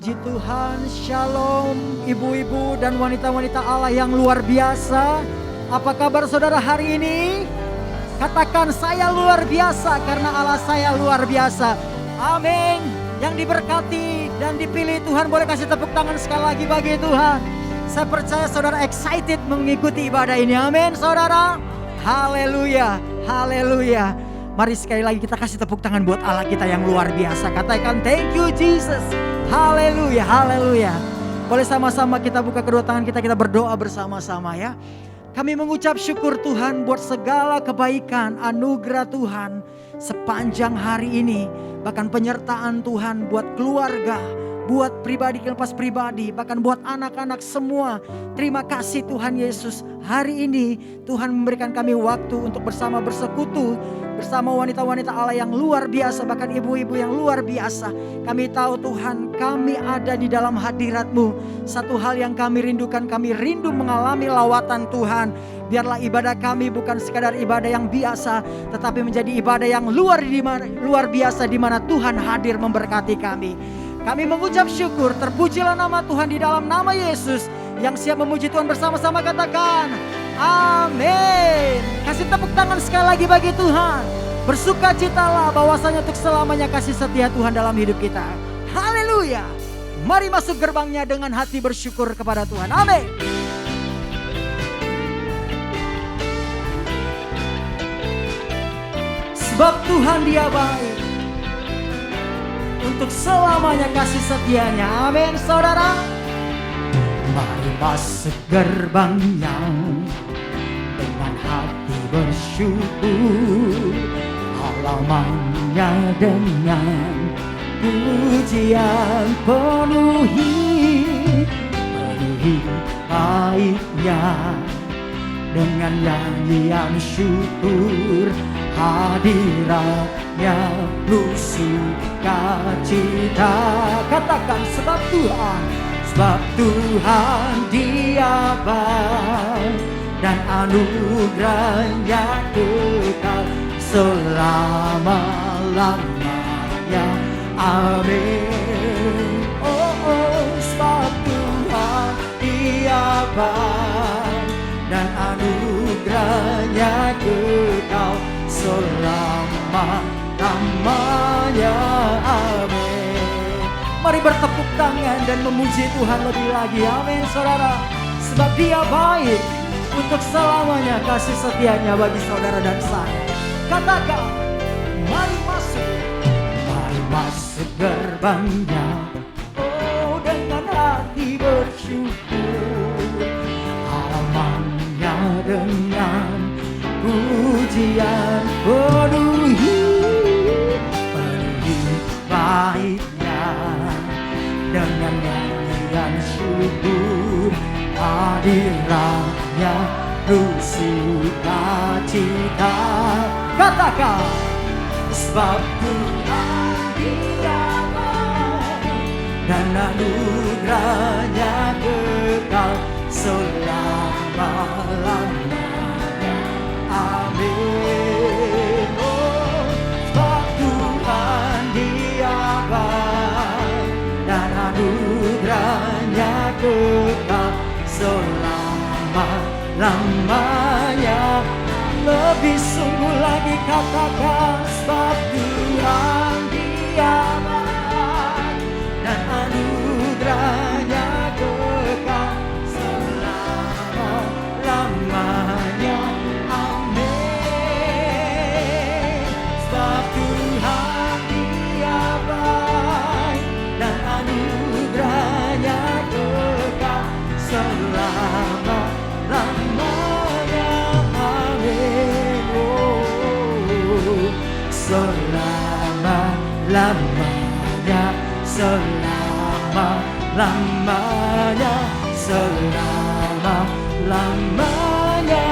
Puji Tuhan, Shalom ibu-ibu dan wanita-wanita Allah yang luar biasa. Apa kabar saudara hari ini? Katakan saya luar biasa karena Allah saya luar biasa. Amin. Yang diberkati dan dipilih Tuhan boleh kasih tepuk tangan sekali lagi bagi Tuhan. Saya percaya saudara excited mengikuti ibadah ini. Amin saudara. Haleluya, haleluya. Mari sekali lagi kita kasih tepuk tangan buat Allah kita yang luar biasa. Katakan thank you Jesus. Haleluya, haleluya. Boleh sama-sama kita buka kedua tangan kita berdoa bersama-sama ya. Kami mengucap syukur Tuhan buat segala kebaikan, anugerah Tuhan sepanjang hari ini. Bahkan penyertaan Tuhan buat keluarga, buat pribadi kelepas pribadi, bahkan buat anak-anak semua. Terima kasih Tuhan Yesus. Hari ini Tuhan memberikan kami waktu untuk bersama bersekutu bersama wanita-wanita Allah yang luar biasa, bahkan ibu-ibu yang luar biasa. Kami tahu Tuhan, kami ada di dalam hadirat-Mu. Satu hal yang kami rindukan, kami rindu mengalami lawatan Tuhan. Biarlah ibadah kami bukan sekadar ibadah yang biasa, tetapi menjadi ibadah yang luar biasa di mana Tuhan hadir memberkati kami. Kami mengucap syukur, terpujilah nama Tuhan di dalam nama Yesus. Yang siap memuji Tuhan bersama-sama katakan amin. Kasih tepuk tangan sekali lagi bagi Tuhan. Bersukacitalah bahwasanya untuk selamanya kasih setia Tuhan dalam hidup kita. Haleluya. Mari masuk gerbangnya dengan hati bersyukur kepada Tuhan. Amin. Sebab Tuhan Dia baik, untuk selamanya kasih setianya. Amin saudara. Mari masuk gerbangnya dengan hati bersyukur, halamannya dengan pujian penuhi baiknya dengan nyanyian syukur, hadiratnya penuh sukacita. Katakan sebab Tuhan Dia baik dan anugerahnya kekal selama-lamanya. Amin. Sebab Tuhan Dia baik dan anugerahnya kekal selama-lamanya. Amin. Mari bertepuk tangan dan memuji Tuhan lebih lagi. Amin saudara. Sebab Dia baik, untuk selamanya kasih setianya bagi saudara dan saya. Katakan, mari masuk gerbangnya, oh dengan hati bersyukur, halamannya dengan pujian penuhi baiknya dengan nyanyian syukur, hadiratnya penuh sukacita. Katakan, sebab Tuhan Dia baik dan anugerahnya kekal selama-lamanya. Amin. Sebab Tuhan Dia baik dan anugerahnya kekal selama-lamanya. Lebih sungguh lagi katakan, sebab Tuhan Dia baik dan anugerahnya kekal selama-lamanya. Amin. Sebab Tuhan Dia baik dan anugerahnya kekal selama-lamanya. Amin. Selama-lamanya, selama-lamanya, selama-lamanya.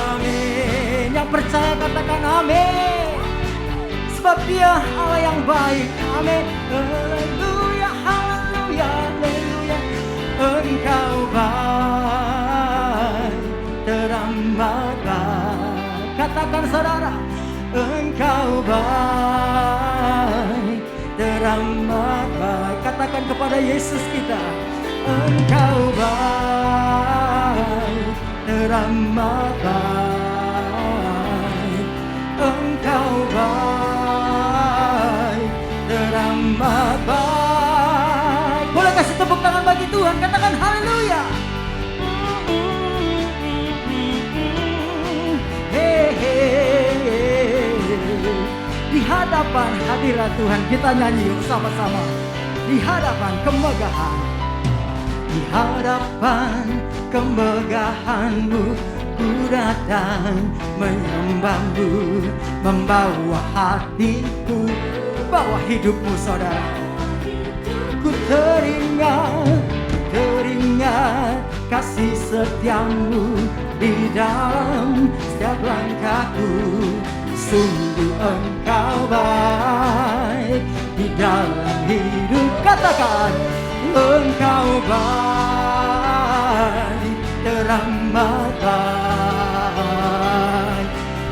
Amin. Yang percaya katakan amin. Sebab Dia Allah yang baik. Amin. Haleluya, haleluya, haleluya. Engkau baik, teramat baik. Katakan saudara, Engkau baik, teramat baik. Katakan katakan kepada Yesus kita, Engkau baik, teramat baik. Engkau baik, teramat baik. Boleh kasih tepuk tangan bagi Tuhan, katakan haleluya. Di hadapan hadirat Tuhan kita nyanyi yuk sama-sama. Di hadapan kemegahan, di hadapan kemegahan-Mu, ku datang menyembah-Mu, membawa hatiku, bawa hidupmu saudara. Ku teringat kasih setia-Mu di dalam setiap langkahku. Sungguh Engkau baik di dalam hidup. Katakan, Engkau baik, teramat baik.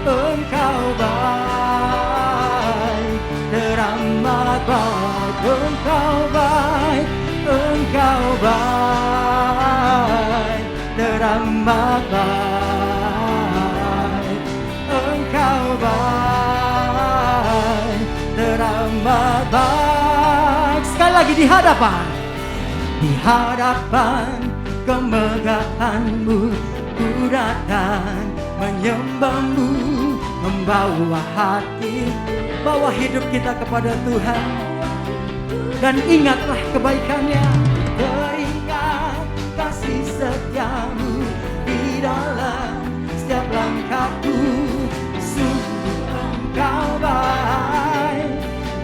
Engkau baik, teramat baik. Engkau baik, Engkau baik, teramat baik. Engkau baik, teramat baik. Sekali lagi di hadapan kemegahan-Mu, ku datang menyembah-Mu, membawa hati, bawa hidup kita kepada Tuhan. Dan ingatlah kebaikan-Nya, teringat kasih setia-Mu di dalam setiap langkahku. Sungguh Engkau baik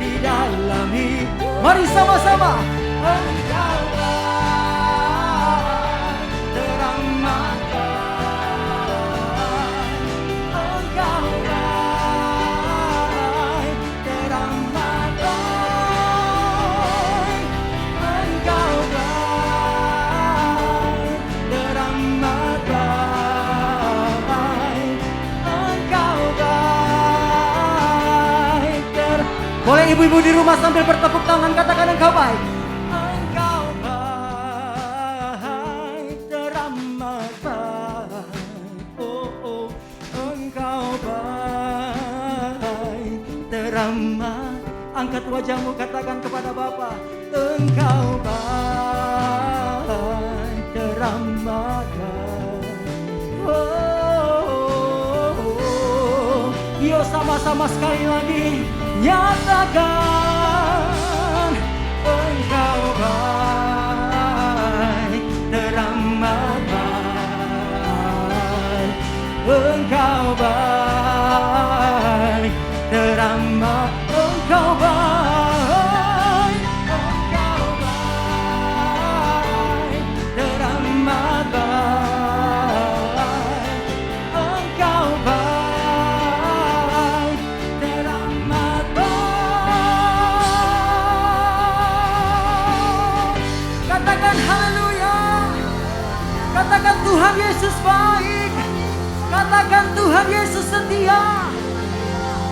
di dalam hidup. Mari sama-sama. Engkau baik, teramat baik. Engkau baik, teramat baik. Engkau baik, teramat baik. Engkau baik. Boleh ibu-ibu di rumah sambil bertepuk tangan katakan Engkau baik. Engkau baik, teramat baik. Oh, oh. Engkau baik, teramat. Angkat wajahmu katakan kepada Bapa, Engkau baik, teramat baik. Oh, oh, oh. Yo sama-sama sekali lagi nyatakan, Engkau baik, teramat baik. Engkau baik, teramat. Engkau baik, Engkau baik, teramat baik. Engkau baik, teramat baik. Katakan haleluya. Katakan Tuhan Yesus baik. Katakan Tuhan Yesus setia.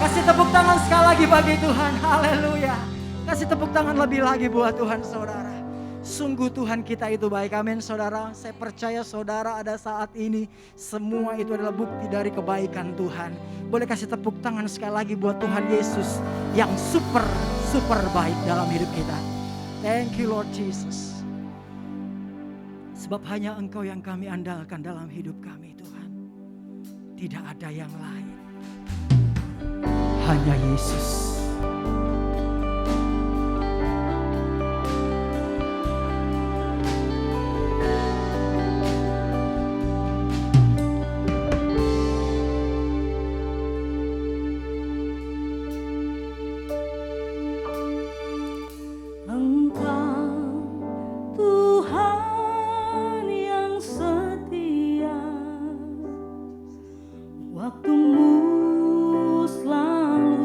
Kasih tepuk tangan sekali lagi bagi Tuhan. Haleluya. Kasih tepuk tangan lebih lagi buat Tuhan saudara. Sungguh Tuhan kita itu baik. Amin saudara. Saya percaya saudara ada saat ini. Semua itu adalah bukti dari kebaikan Tuhan. Boleh kasih tepuk tangan sekali lagi buat Tuhan Yesus. Yang super baik dalam hidup kita. Thank you Lord Jesus. Sebab hanya Engkau yang kami andalkan dalam hidup kami Tuhan. Tidak ada yang lain. Hanya Yesus. Waktumu selalu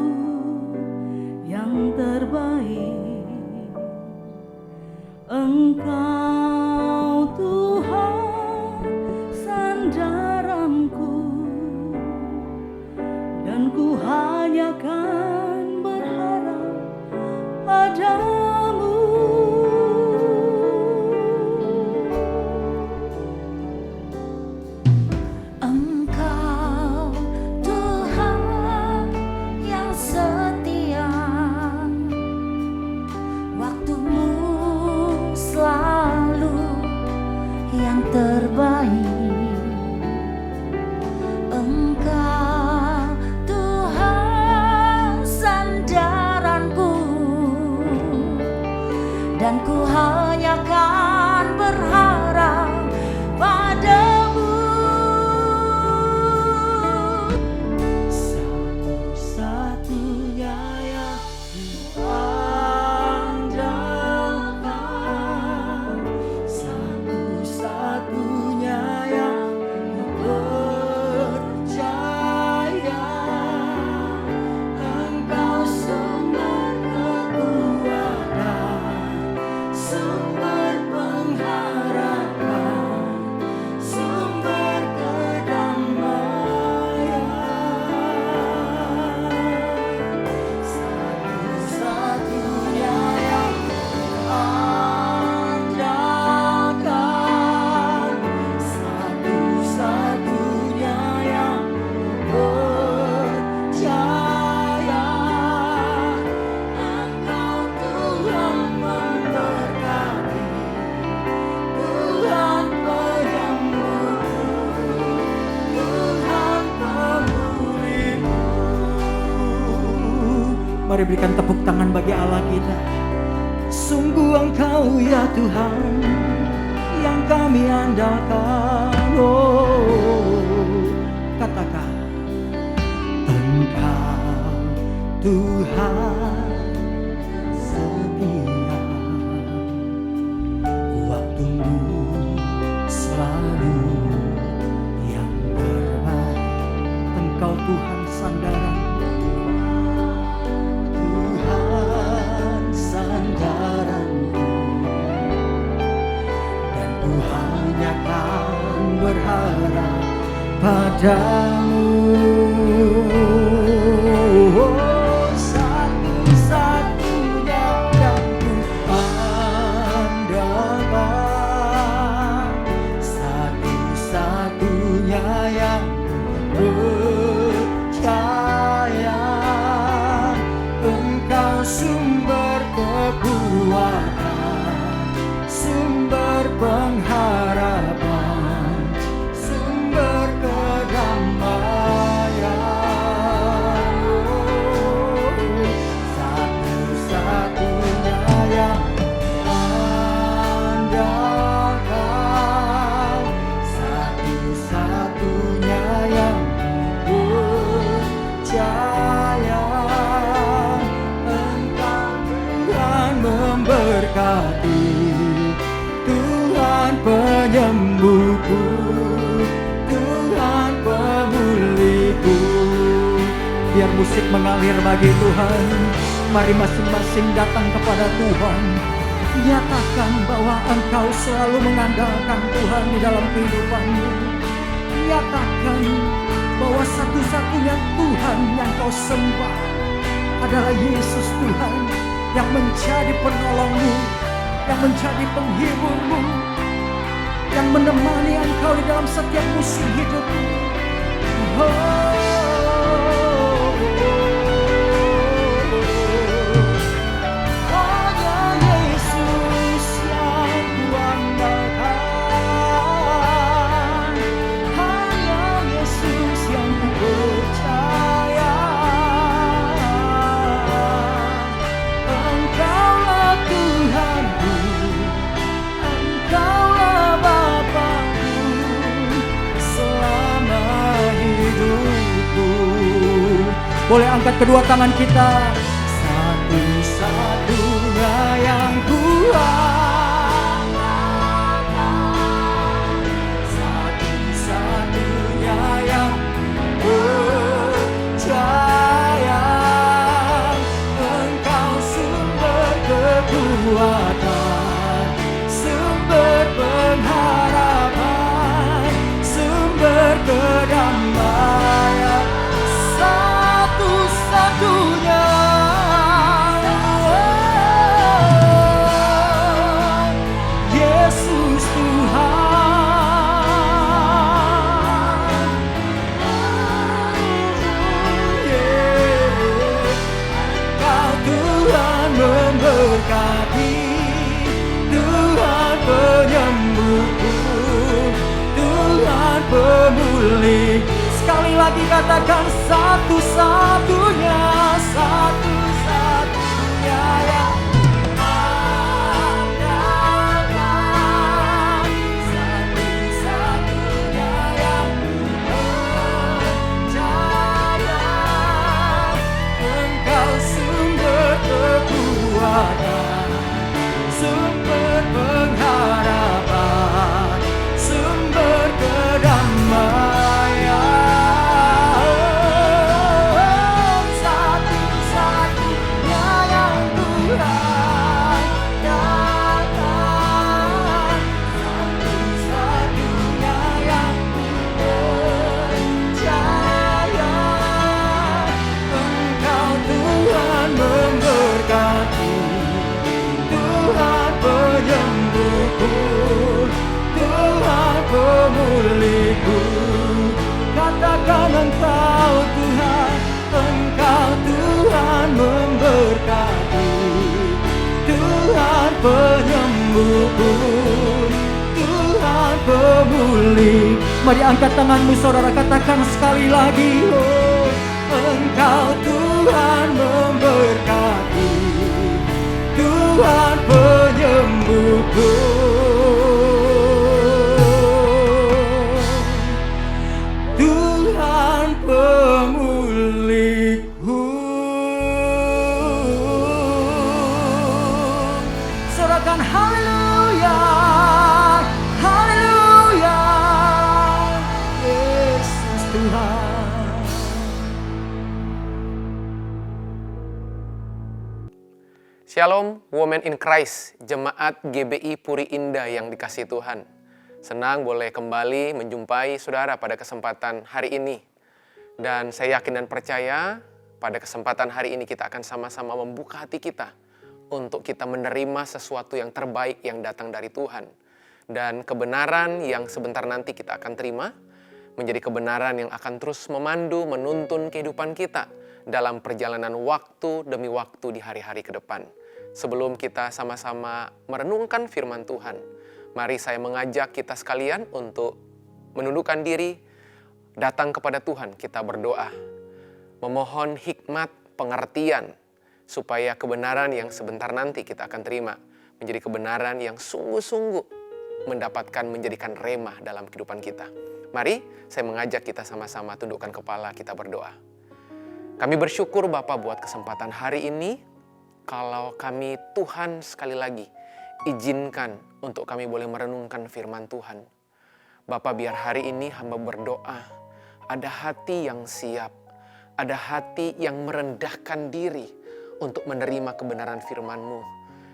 Mari berikan tepuk tangan bagi Allah kita. Sungguh Engkau ya Tuhan yang kami andalkan. Oh, katakan Engkau Tuhan setia, waktumu selalu yang terbaik. Engkau Tuhan sandaran, Tuhan sandaranku, dan ku hanya kan berharap padamu. Oh, satu-satunya yang ku andalkan, satu-satunya yang percaya. Engkau sumber kekuatan, sumber pengharapan, sumber kedamaian. Oh, satu-satunya yang andalkan, satu-satunya yang percaya. Engkau Tuhan memberkati, Tuhan penyembuhku, Tuhan pemulihku. Biar musik mengalir bagi Tuhan. Mari masing-masing datang kepada Tuhan. Nyatakan bahwa engkau selalu mengandalkan Tuhan di dalam kehidupanmu. Nyatakan bahwa satu-satunya Tuhan yang kau sembah adalah Yesus Tuhan, yang menjadi penolongmu, yang menjadi penghiburmu, yang menemani engkau di dalam setiap musim hidupmu. Hanya Yesus yang kuandalkan, hanya Yesus yang kupercaya. Engkaulah Tuhanku, Engkaulah Bapakku selama hidupku. Boleh angkat kedua tangan kita. Satu-satunya yang kuandalkan, satu-satunya yang percaya. Engkau sumber kekuatan, sumber pengharapan, sumber kedamaian. Satu-satunya Yesus Tuhan. Kau Tuhan memberkati, Tuhan penyembuhku, Tuhan pemulih. Sekali lagi katakan satu-satunya, satu-satunya yang andalkan, satu-satunya yang percaya. Engkau sumber kekuatan, sumber pengharapan, sumber kedamaian. Satu-satunya yang Tuhan katakan, satu-satunya yang percaya. Engkau Tuhan memberkati, Tuhan penyembuhku, Tuhan pemulihku. Katakan Engkau Tuhan, Engkau Tuhan memberkati, Tuhan penyembuhku, Tuhan pemulih. Mari angkat tanganmu saudara, katakan sekali lagi. Oh, Engkau Tuhan memberkati, Tuhan penyembuhku. Tuhan pemulihku. Sorakan haleluya, haleluya, Yesus Tuhan. Shalom, Women in Christ, Jemaat GBI Puri Indah yang dikasihi Tuhan. Senang boleh kembali menjumpai saudara pada kesempatan hari ini. Dan saya yakin dan percaya pada kesempatan hari ini kita akan sama-sama membuka hati kita untuk kita menerima sesuatu yang terbaik yang datang dari Tuhan. Dan kebenaran yang sebentar nanti kita akan terima menjadi kebenaran yang akan terus memandu, menuntun kehidupan kita dalam perjalanan waktu demi waktu di hari-hari ke depan. Sebelum kita sama-sama merenungkan firman Tuhan, mari saya mengajak kita sekalian untuk menundukkan diri, datang kepada Tuhan, kita berdoa, memohon hikmat, pengertian, supaya kebenaran yang sebentar nanti kita akan terima menjadi kebenaran yang sungguh-sungguh mendapatkan menjadikan remah dalam kehidupan kita. Mari saya mengajak kita sama-sama tundukkan kepala, kita berdoa. Kami bersyukur Bapa buat kesempatan hari ini, kalau kami Tuhan sekali lagi izinkan untuk kami boleh merenungkan firman Tuhan. Bapa, biar hari ini hamba berdoa, ada hati yang siap, ada hati yang merendahkan diri untuk menerima kebenaran firman-Mu.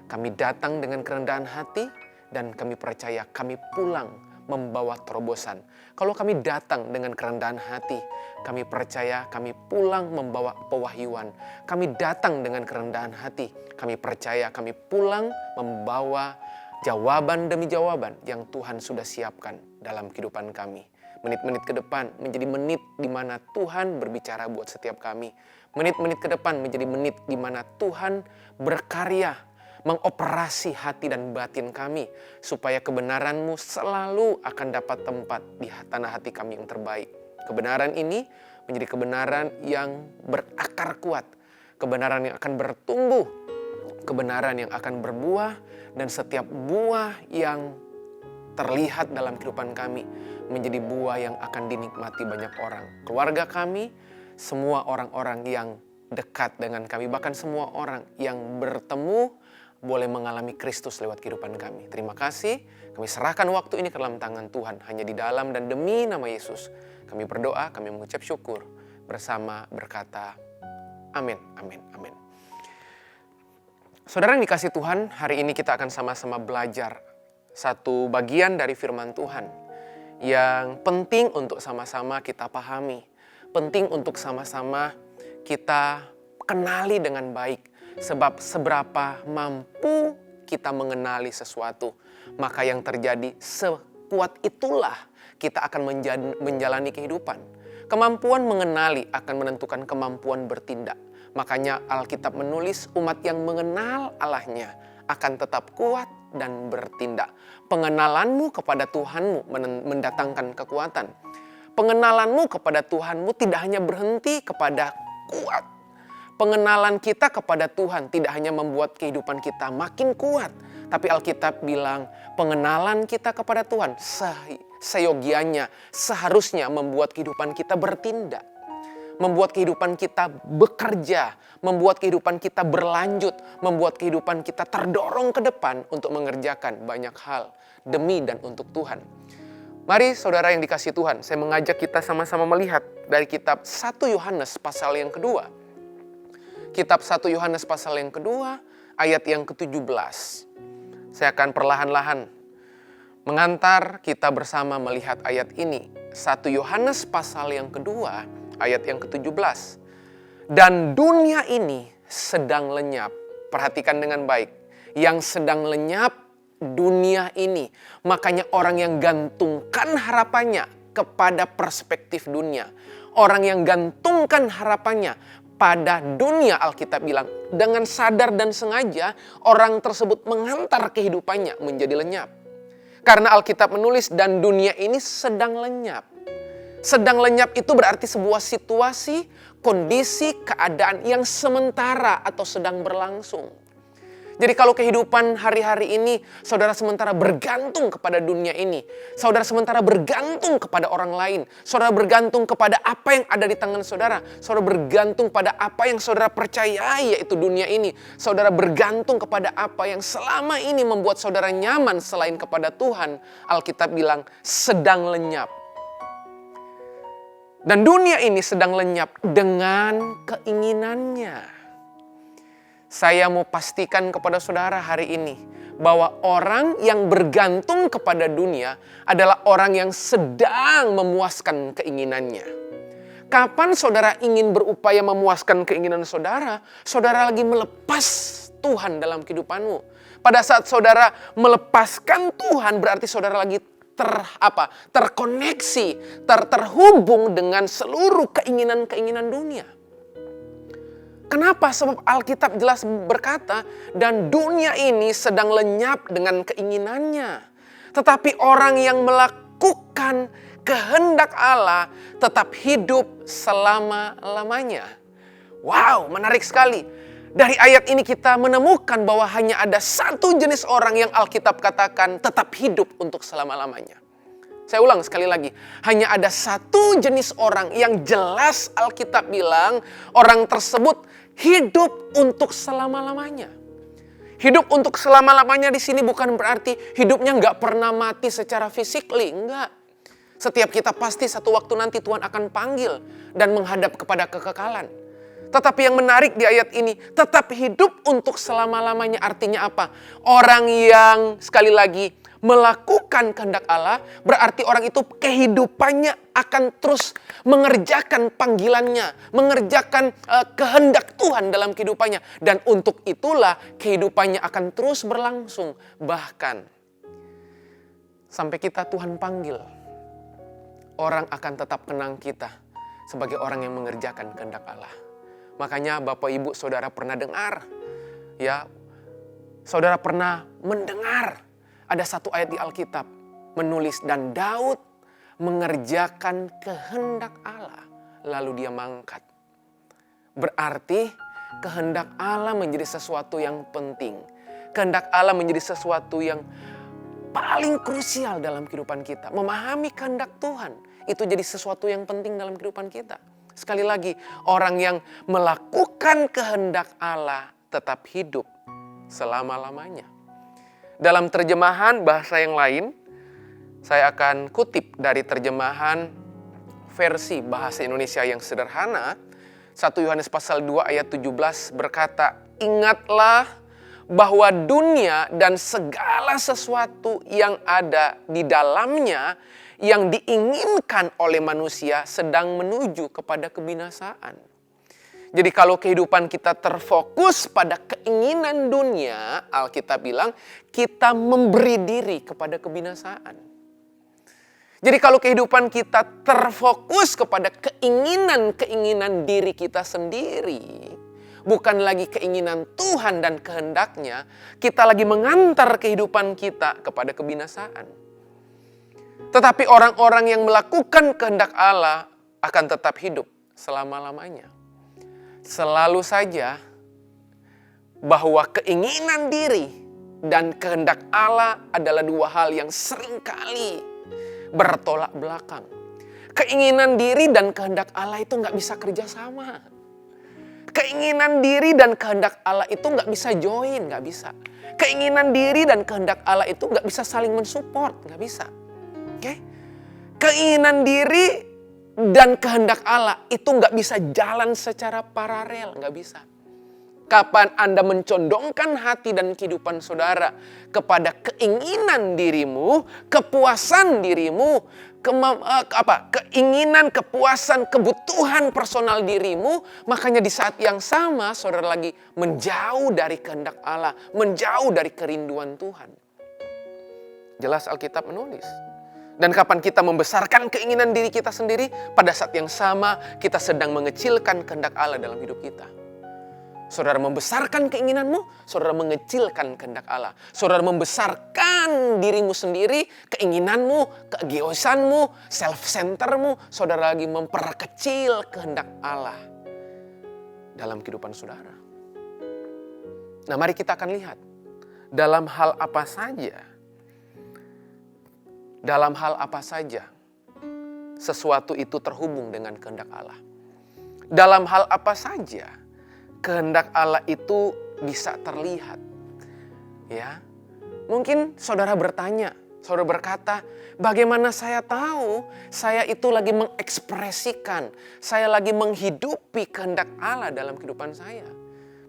Kami datang dengan kerendahan hati dan kami percaya kami pulang membawa terobosan. Kalau kami datang dengan kerendahan hati, kami percaya kami pulang membawa pewahyuan. Kami datang dengan kerendahan hati, kami percaya kami pulang membawa jawaban demi jawaban yang Tuhan sudah siapkan dalam kehidupan kami. Menit-menit ke depan menjadi menit di mana Tuhan berbicara buat setiap kami. Menit-menit ke depan menjadi menit di mana Tuhan berkarya, mengoperasi hati dan batin kami, supaya kebenaran-Mu selalu akan dapat tempat di tanah hati kami yang terbaik. Kebenaran ini menjadi kebenaran yang berakar kuat, kebenaran yang akan bertumbuh, kebenaran yang akan berbuah, dan setiap buah yang terlihat dalam kehidupan kami menjadi buah yang akan dinikmati banyak orang. Keluarga kami, semua orang-orang yang dekat dengan kami, bahkan semua orang yang bertemu boleh mengalami Kristus lewat kehidupan kami. Terima kasih, kami serahkan waktu ini ke dalam tangan Tuhan, hanya di dalam dan demi nama Yesus. Kami berdoa, kami mengucap syukur, bersama berkata, amin, amin, amin. Saudara yang dikasihi Tuhan, hari ini kita akan sama-sama belajar satu bagian dari firman Tuhan yang penting untuk sama-sama kita pahami, penting untuk sama-sama kita kenali dengan baik. Sebab seberapa mampu kita mengenali sesuatu, maka yang terjadi sekuat itulah kita akan menjalani kehidupan. Kemampuan mengenali akan menentukan kemampuan bertindak. Makanya Alkitab menulis umat yang mengenal Allahnya akan tetap kuat dan bertindak. Pengenalanmu kepada Tuhanmu mendatangkan kekuatan. Pengenalanmu kepada Tuhanmu tidak hanya berhenti kepada kuat. Pengenalan kita kepada Tuhan tidak hanya membuat kehidupan kita makin kuat, tapi Alkitab bilang pengenalan kita kepada Tuhan seyogianya, seharusnya membuat kehidupan kita bertindak, membuat kehidupan kita bekerja, membuat kehidupan kita berlanjut, membuat kehidupan kita terdorong ke depan untuk mengerjakan banyak hal demi dan untuk Tuhan. Mari saudara yang dikasihi Tuhan, saya mengajak kita sama-sama melihat dari kitab 1 Yohanes pasal yang kedua. Kitab 1 Yohanes pasal yang kedua, ayat yang ke-17. Saya akan perlahan-lahan mengantar kita bersama melihat ayat ini. 1 Yohanes pasal yang kedua, ayat yang ke-17. Dan dunia ini sedang lenyap. Perhatikan dengan baik. Yang sedang lenyap dunia ini. Makanya orang yang gantungkan harapannya kepada perspektif dunia. Orang yang gantungkan harapannya pada dunia, Alkitab bilang, dengan sadar dan sengaja orang tersebut menghantar kehidupannya menjadi lenyap. Karena Alkitab menulis dan dunia ini sedang lenyap. Sedang lenyap itu berarti sebuah situasi, kondisi, keadaan yang sementara atau sedang berlangsung. Jadi kalau kehidupan hari-hari ini, saudara sementara bergantung kepada dunia ini. Saudara sementara bergantung kepada orang lain. Saudara bergantung kepada apa yang ada di tangan saudara. Saudara bergantung pada apa yang saudara percayai, yaitu dunia ini. Saudara bergantung kepada apa yang selama ini membuat saudara nyaman selain kepada Tuhan. Alkitab bilang sedang lenyap. Dan dunia ini sedang lenyap dengan keinginannya. Saya mau pastikan kepada saudara hari ini bahwa orang yang bergantung kepada dunia adalah orang yang sedang memuaskan keinginannya. Kapan saudara ingin berupaya memuaskan keinginan saudara, saudara lagi melepas Tuhan dalam kehidupanmu. Pada saat saudara melepaskan Tuhan berarti saudara lagi terkoneksi, terhubung dengan seluruh keinginan-keinginan dunia. Kenapa? Sebab Alkitab jelas berkata, dan dunia ini sedang lenyap dengan keinginannya. Tetapi orang yang melakukan kehendak Allah tetap hidup selama-lamanya. Wow, menarik sekali. Dari ayat ini kita menemukan bahwa hanya ada satu jenis orang yang Alkitab katakan tetap hidup untuk selama-lamanya. Saya ulang sekali lagi, hanya ada satu jenis orang yang jelas Alkitab bilang orang tersebut hidup untuk selama-lamanya. Hidup untuk selama-lamanya di sini bukan berarti hidupnya nggak pernah mati secara fisikly, enggak. Setiap kita pasti satu waktu nanti Tuhan akan panggil dan menghadap kepada kekekalan. Tetapi yang menarik di ayat ini, tetap hidup untuk selama-lamanya artinya apa? Orang yang sekali lagi melakukan kehendak Allah, berarti orang itu kehidupannya akan terus mengerjakan panggilannya, mengerjakan kehendak Tuhan dalam kehidupannya. Dan untuk itulah kehidupannya akan terus berlangsung. Bahkan sampai kita Tuhan panggil, orang akan tetap kenang kita sebagai orang yang mengerjakan kehendak Allah. Makanya Bapak Ibu Saudara pernah dengar, ya, saudara pernah mendengar ada satu ayat di Alkitab menulis, dan Daud mengerjakan kehendak Allah lalu dia mangkat. Berarti kehendak Allah menjadi sesuatu yang penting. Kehendak Allah menjadi sesuatu yang paling krusial dalam kehidupan kita. Memahami kehendak Tuhan itu jadi sesuatu yang penting dalam kehidupan kita. Sekali lagi, orang yang melakukan kehendak Allah tetap hidup selama-lamanya. Dalam terjemahan bahasa yang lain, saya akan kutip dari terjemahan versi bahasa Indonesia yang sederhana. 1 Yohanes pasal 2 ayat 17 berkata, ingatlah bahwa dunia dan segala sesuatu yang ada di dalamnya yang diinginkan oleh manusia sedang menuju kepada kebinasaan. Jadi kalau kehidupan kita terfokus pada keinginan dunia, Alkitab bilang kita memberi diri kepada kebinasaan. Jadi kalau kehidupan kita terfokus kepada keinginan-keinginan diri kita sendiri, bukan lagi keinginan Tuhan dan kehendaknya, kita lagi mengantar kehidupan kita kepada kebinasaan. Tetapi orang-orang yang melakukan kehendak Allah akan tetap hidup selama-lamanya. Selalu saja bahwa keinginan diri dan kehendak Allah adalah dua hal yang seringkali bertolak belakang. Keinginan diri dan kehendak Allah itu nggak bisa kerjasama. Keinginan diri dan kehendak Allah itu nggak bisa join, nggak bisa. Keinginan diri dan kehendak Allah itu nggak bisa saling mensupport, nggak bisa. Oke? Keinginan diri dan kehendak Allah itu nggak bisa jalan secara paralel, nggak bisa. Kapan Anda mencondongkan hati dan kehidupan saudara kepada keinginan dirimu, kepuasan dirimu, keinginan, kepuasan, kebutuhan personal dirimu, makanya di saat yang sama saudara lagi menjauh dari kehendak Allah, menjauh dari kerinduan Tuhan. Jelas Alkitab menulis. Dan kapan kita membesarkan keinginan diri kita sendiri, pada saat yang sama kita sedang mengecilkan kehendak Allah dalam hidup kita. Saudara membesarkan keinginanmu, saudara mengecilkan kehendak Allah. Saudara membesarkan dirimu sendiri, keinginanmu, keegoisanmu, self-centermu, saudara lagi memperkecil kehendak Allah dalam kehidupan saudara. Nah, mari kita akan lihat dalam hal apa saja sesuatu itu terhubung dengan kehendak Allah. Dalam hal apa saja kehendak Allah itu bisa terlihat. Ya. Mungkin saudara bertanya, saudara berkata, bagaimana saya tahu saya itu lagi mengekspresikan, saya lagi menghidupi kehendak Allah dalam kehidupan saya.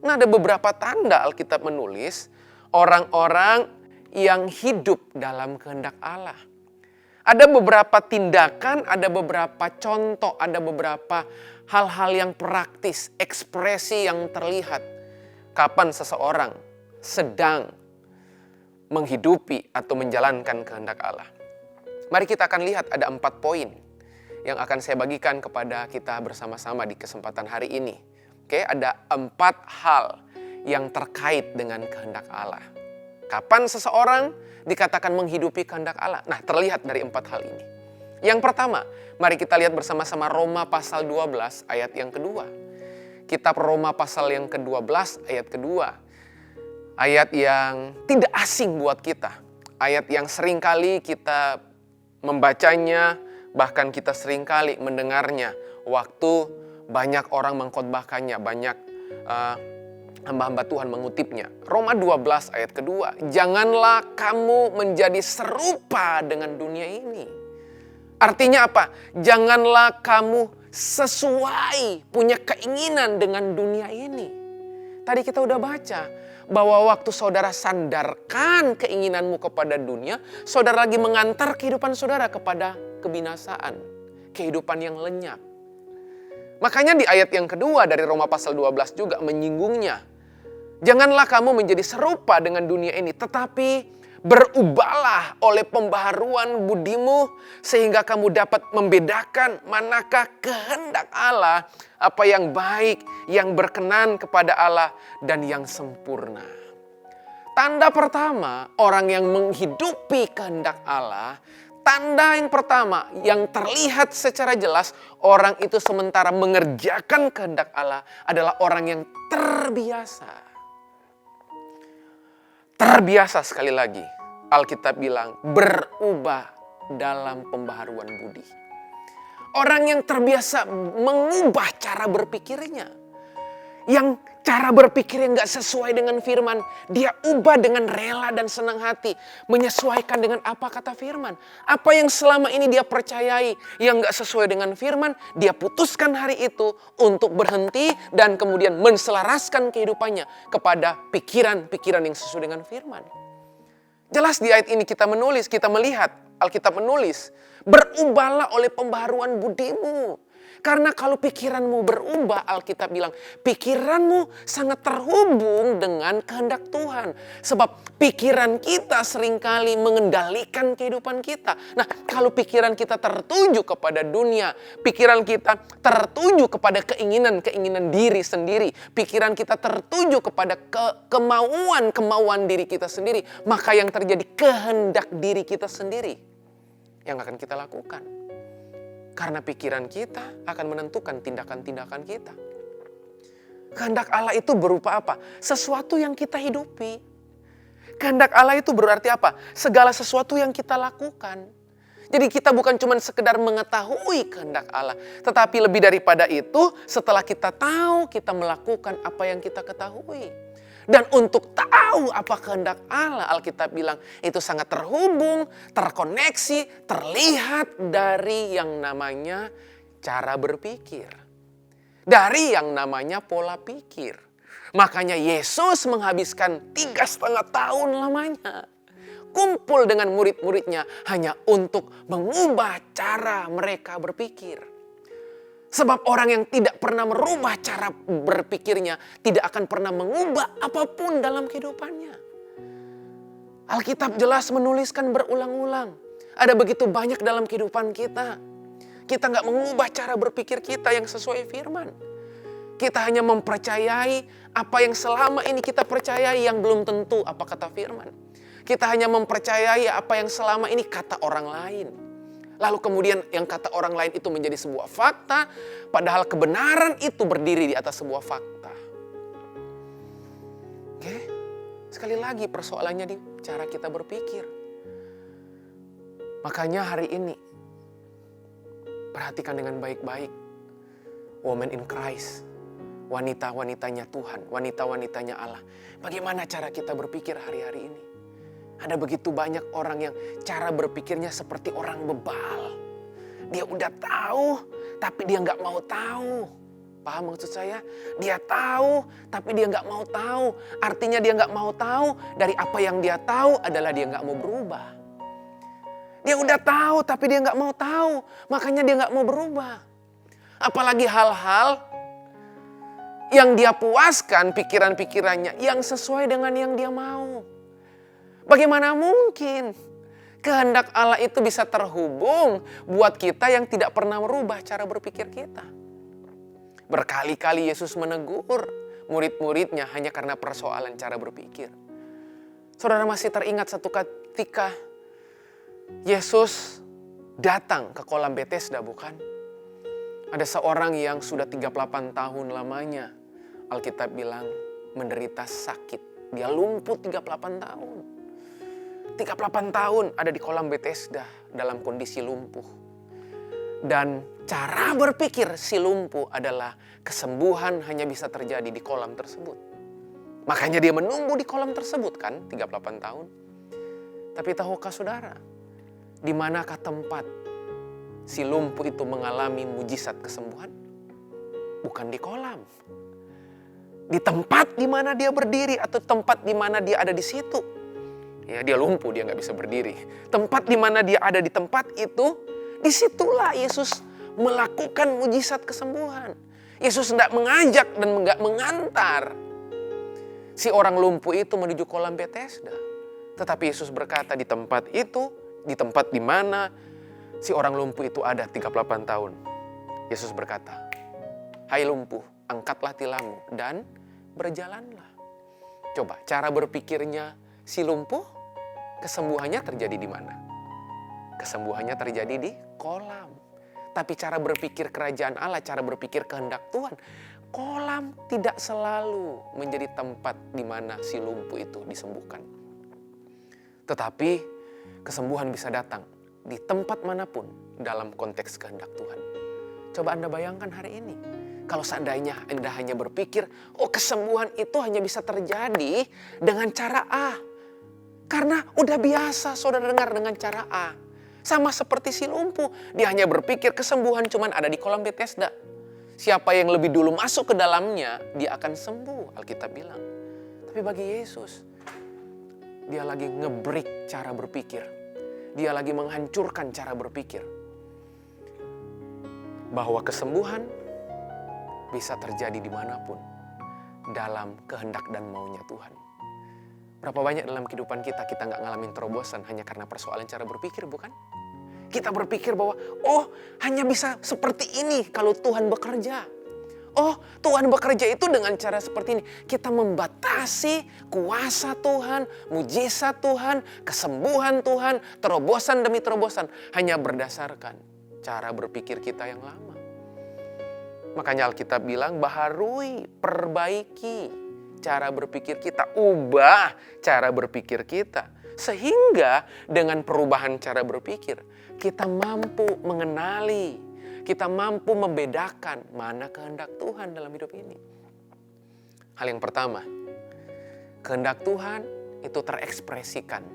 Nah, ada beberapa tanda Alkitab menulis orang-orang yang hidup dalam kehendak Allah. Ada beberapa tindakan, ada beberapa contoh, ada beberapa hal-hal yang praktis, ekspresi yang terlihat. Kapan seseorang sedang menghidupi atau menjalankan kehendak Allah. Mari kita akan lihat ada 4 poin yang akan saya bagikan kepada kita bersama-sama di kesempatan hari ini. Oke, ada 4 hal yang terkait dengan kehendak Allah. Kapan seseorang dikatakan menghidupi kehendak Allah? Nah, terlihat dari 4 hal ini. Yang pertama, mari kita lihat bersama-sama Roma pasal 12 ayat yang kedua. Kitab Roma pasal yang ke-12 ayat kedua. Ayat yang tidak asing buat kita. Ayat yang seringkali kita membacanya, bahkan kita seringkali mendengarnya. Waktu banyak orang mengkhotbahkannya, banyak hamba-hamba Tuhan mengutipnya. Roma 12 ayat kedua. Janganlah kamu menjadi serupa dengan dunia ini. Artinya apa? Janganlah kamu sesuai punya keinginan dengan dunia ini. Tadi kita udah baca bahwa waktu saudara sandarkan keinginanmu kepada dunia, saudara lagi mengantar kehidupan saudara kepada kebinasaan, kehidupan yang lenyap. Makanya di ayat yang kedua dari Roma pasal 12 juga menyinggungnya. Janganlah kamu menjadi serupa dengan dunia ini, tetapi berubahlah oleh pembaharuan budimu sehingga kamu dapat membedakan manakah kehendak Allah, apa yang baik, yang berkenan kepada Allah dan yang sempurna. Tanda pertama orang yang menghidupi kehendak Allah, tanda yang pertama yang terlihat secara jelas orang itu sementara mengerjakan kehendak Allah adalah orang yang terbiasa. Terbiasa, sekali lagi Alkitab bilang berubah dalam pembaharuan budi. Orang yang terbiasa mengubah cara berpikirnya. Yang cara berpikirnya gak sesuai dengan firman, dia ubah dengan rela dan senang hati. Menyesuaikan dengan apa kata firman. Apa yang selama ini dia percayai yang gak sesuai dengan firman, dia putuskan hari itu untuk berhenti dan kemudian menselaraskan kehidupannya kepada pikiran-pikiran yang sesuai dengan firman. Jelas di ayat ini kita melihat, Alkitab menulis, berubahlah oleh pembaharuan budimu. Karena kalau pikiranmu berubah, Alkitab bilang, pikiranmu sangat terhubung dengan kehendak Tuhan. Sebab pikiran kita seringkali mengendalikan kehidupan kita. Nah, kalau pikiran kita tertuju kepada dunia, pikiran kita tertuju kepada keinginan diri sendiri, pikiran kita tertuju kepada kemauan diri kita sendiri, maka yang terjadi kehendak diri kita sendiri yang akan kita lakukan. Karena pikiran kita akan menentukan tindakan-tindakan kita. Kehendak Allah itu berupa apa? Sesuatu yang kita hidupi. Kehendak Allah itu berarti apa? Segala sesuatu yang kita lakukan. Jadi kita bukan cuma sekedar mengetahui kehendak Allah. Tetapi lebih daripada itu, setelah kita tahu, kita melakukan apa yang kita ketahui. Dan untuk tahu apa kehendak Allah, Alkitab bilang itu sangat terhubung, terkoneksi, terlihat dari yang namanya cara berpikir. Dari yang namanya pola pikir. Makanya Yesus menghabiskan 3,5 tahun lamanya. Kumpul dengan murid-muridnya hanya untuk mengubah cara mereka berpikir. Sebab orang yang tidak pernah merubah cara berpikirnya tidak akan pernah mengubah apapun dalam kehidupannya. Alkitab jelas menuliskan berulang-ulang. Ada begitu banyak dalam kehidupan kita. Kita nggak mengubah cara berpikir kita yang sesuai firman. Kita hanya mempercayai apa yang selama ini kita percayai yang belum tentu apa kata firman. Kita hanya mempercayai apa yang selama ini kata orang lain. Lalu kemudian yang kata orang lain itu menjadi sebuah fakta, padahal kebenaran itu berdiri di atas sebuah fakta. Oke? Sekali lagi persoalannya di cara kita berpikir. Makanya hari ini perhatikan dengan baik-baik. Woman in Christ, wanita-wanitanya Tuhan, wanita-wanitanya Allah. Bagaimana cara kita berpikir hari-hari ini? Ada begitu banyak orang yang cara berpikirnya seperti orang bebal. Dia udah tahu, tapi dia nggak mau tahu. Paham maksud saya? Dia tahu, tapi dia nggak mau tahu. Artinya dia nggak mau tahu, dari apa yang dia tahu adalah dia nggak mau berubah. Dia udah tahu, tapi dia nggak mau tahu. Makanya dia nggak mau berubah. Apalagi hal-hal yang dia puaskan pikiran-pikirannya, yang sesuai dengan yang dia mau. Bagaimana mungkin kehendak Allah itu bisa terhubung buat kita yang tidak pernah merubah cara berpikir kita? Berkali-kali Yesus menegur murid-muridnya hanya karena persoalan cara berpikir. Saudara masih teringat satu ketika Yesus datang ke kolam Bethesda, bukan? Ada seorang yang sudah 38 tahun lamanya, Alkitab bilang menderita sakit. Dia lumpuh 38 tahun. 38 tahun ada di kolam Bethesda dalam kondisi lumpuh. Dan cara berpikir si lumpuh adalah kesembuhan hanya bisa terjadi di kolam tersebut. Makanya dia menunggu di kolam tersebut kan 38 tahun. Tapi tahukah saudara, di manakah tempat si lumpuh itu mengalami mujizat kesembuhan? Bukan di kolam. Di tempat di mana dia berdiri atau tempat di mana dia ada di situ. Ya, dia lumpuh, dia nggak bisa berdiri. Tempat di mana dia ada di tempat itu, disitulah Yesus melakukan mujizat kesembuhan. Yesus tidak mengajak dan nggak mengantar si orang lumpuh itu menuju kolam Bethesda. Tetapi Yesus berkata di tempat itu, di tempat di mana si orang lumpuh itu ada 38 tahun. Yesus berkata, "Hai lumpuh, angkatlah tilammu dan berjalanlah." Coba cara berpikirnya si lumpuh, kesembuhannya terjadi di mana? Kesembuhannya terjadi di kolam. Tapi cara berpikir kerajaan Allah, cara berpikir kehendak Tuhan, kolam tidak selalu menjadi tempat di mana si lumpuh itu disembuhkan. Tetapi kesembuhan bisa datang di tempat manapun dalam konteks kehendak Tuhan. Coba Anda bayangkan hari ini. Kalau seandainya Anda hanya berpikir, oh kesembuhan itu hanya bisa terjadi dengan cara A. Karena udah biasa saudara dengar dengan cara A. Sama seperti si lumpuh. Dia hanya berpikir kesembuhan cuma ada di kolam Bethesda. Siapa yang lebih dulu masuk ke dalamnya, dia akan sembuh, Alkitab bilang. Tapi bagi Yesus, dia lagi nge-break cara berpikir. Dia lagi menghancurkan cara berpikir. Bahwa kesembuhan bisa terjadi dimanapun dalam kehendak dan maunya Tuhan. Berapa banyak dalam kehidupan kita nggak ngalamin terobosan hanya karena persoalan cara berpikir, bukan? Kita berpikir bahwa, oh hanya bisa seperti ini kalau Tuhan bekerja. Oh Tuhan bekerja itu dengan cara seperti ini. Kita membatasi kuasa Tuhan, mujizat Tuhan, kesembuhan Tuhan, terobosan demi terobosan. Hanya berdasarkan cara berpikir kita yang lama. Makanya Alkitab bilang baharui, perbaiki cara berpikir kita, ubah cara berpikir kita. Sehingga dengan perubahan cara berpikir, kita mampu mengenali, kita mampu membedakan mana kehendak Tuhan dalam hidup ini. Hal yang pertama, kehendak Tuhan itu terekspresikan,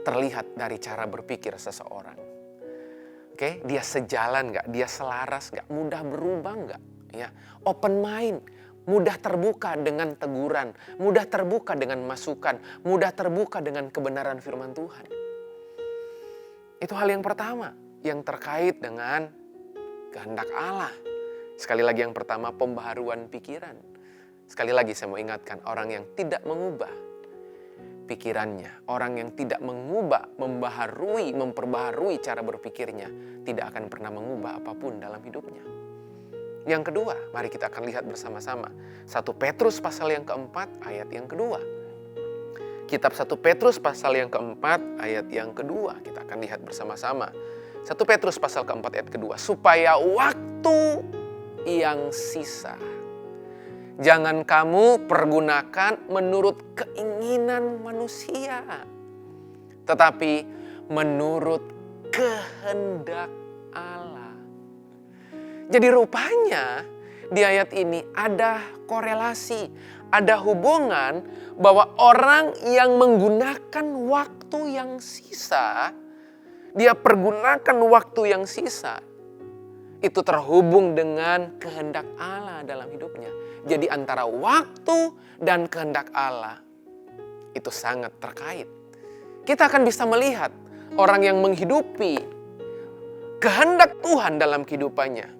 terlihat dari cara berpikir seseorang. Oke, dia sejalan nggak? Dia selaras nggak? Mudah berubah nggak? Ya, open mind. Mudah terbuka dengan teguran, mudah terbuka dengan masukan, mudah terbuka dengan kebenaran firman Tuhan. Itu hal yang pertama yang terkait dengan kehendak Allah. Sekali lagi yang pertama, pembaharuan pikiran. Sekali lagi saya mau ingatkan, orang yang tidak mengubah pikirannya, orang yang tidak mengubah, membaharui, memperbaharui cara berpikirnya, tidak akan pernah mengubah apapun dalam hidupnya. Yang kedua, mari kita akan lihat bersama-sama. 1 Petrus pasal yang keempat ayat yang kedua. Kitab 1 Petrus pasal yang keempat ayat yang kedua. Kita akan lihat bersama-sama. 1 Petrus pasal keempat ayat kedua. Supaya waktu yang sisa jangan kamu pergunakan menurut keinginan manusia, tetapi menurut kehendak Allah. Jadi rupanya di ayat ini ada korelasi, ada hubungan bahwa orang yang menggunakan waktu yang sisa, dia pergunakan waktu yang sisa, itu terhubung dengan kehendak Allah dalam hidupnya. Jadi antara waktu dan kehendak Allah itu sangat terkait. Kita akan bisa melihat orang yang menghidupi kehendak Tuhan dalam kehidupannya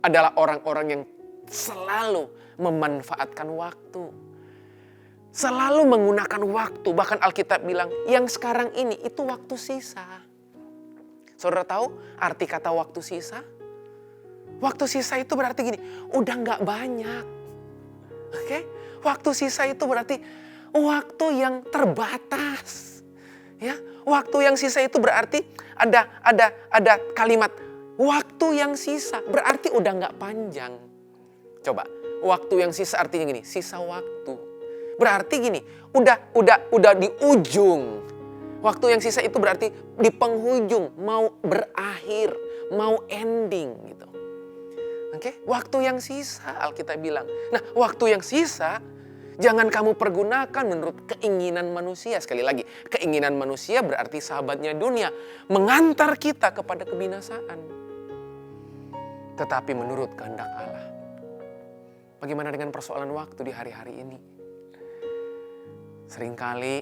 adalah orang-orang yang selalu memanfaatkan waktu. Selalu menggunakan waktu. Bahkan Alkitab bilang yang sekarang ini itu waktu sisa. Saudara tahu arti kata waktu sisa? Waktu sisa itu berarti gini, udah gak banyak. Oke, waktu sisa itu berarti waktu yang terbatas. Ya, waktu yang sisa itu berarti ada kalimat waktu yang sisa, berarti udah nggak panjang. Coba, waktu yang sisa artinya gini, sisa waktu. Berarti gini, udah di ujung. Waktu yang sisa itu berarti di penghujung, mau berakhir, mau ending gitu. Oke, waktu yang sisa Alkitab bilang. Nah, waktu yang sisa jangan kamu pergunakan menurut keinginan manusia. Sekali lagi, keinginan manusia berarti sahabatnya dunia, mengantar kita kepada kebinasaan. Tetapi menurut kehendak Allah. Bagaimana dengan persoalan waktu di hari-hari ini? Seringkali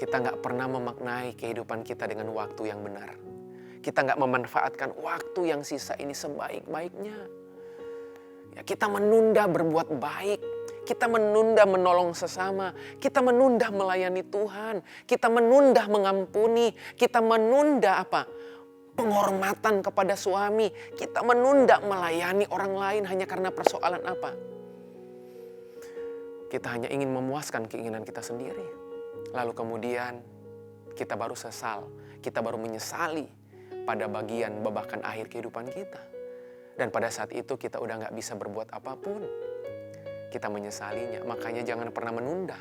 kita nggak pernah memaknai kehidupan kita dengan waktu yang benar. Kita nggak memanfaatkan waktu yang sisa ini sebaik-baiknya. Ya, kita menunda berbuat baik, kita menunda menolong sesama, kita menunda melayani Tuhan, kita menunda mengampuni, kita menunda apa? Penghormatan kepada suami, kita menunda melayani orang lain hanya karena persoalan apa? Kita hanya ingin memuaskan keinginan kita sendiri. Lalu kemudian kita baru sesal, kita baru menyesali pada bagian babakan akhir kehidupan kita. Dan pada saat itu kita udah gak bisa berbuat apapun. Kita menyesalinya. Makanya jangan pernah menunda